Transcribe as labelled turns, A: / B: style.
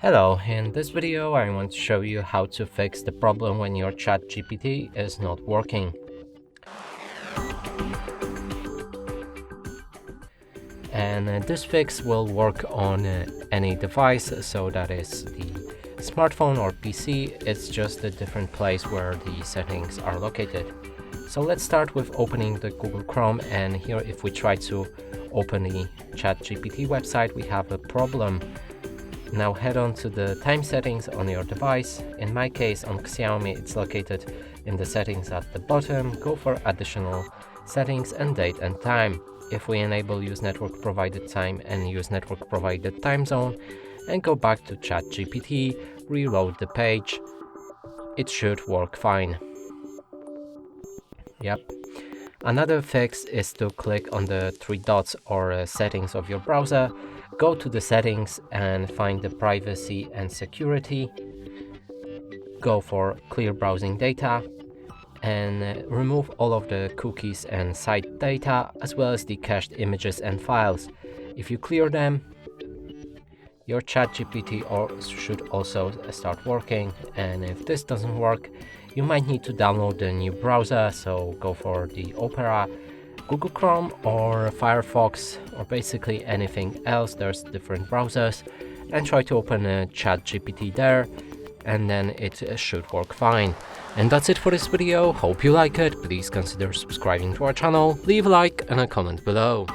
A: Hello, in this video I want to show you how to fix the problem when your ChatGPT is not working. And this fix will work on any device, so that is the smartphone or PC. It's just a different place where the settings are located. So let's start with opening the Google Chrome, and here if we try to open the ChatGPT website, we have a problem. Now head on to the time settings on your device. In my case on Xiaomi, it's located in the settings at the bottom. Go for additional settings and date and time. If we enable use network provided time and use network provided time zone and go back to ChatGPT, reload the page, it should work fine. Yep. Another fix is to click on the three dots or settings of your browser, go to the settings and find the privacy and security, go for clear browsing data and remove all of the cookies and site data as well as the cached images and files. If you clear them, your ChatGPT should also start working, and if this doesn't work, you might need to download a new browser, so go for the Opera, Google Chrome or Firefox or basically anything else. There's different browsers, and try to open a ChatGPT there, and then it should work fine. And that's it for this video. Hope you like it. Please consider subscribing to our channel, leave a like and a comment below.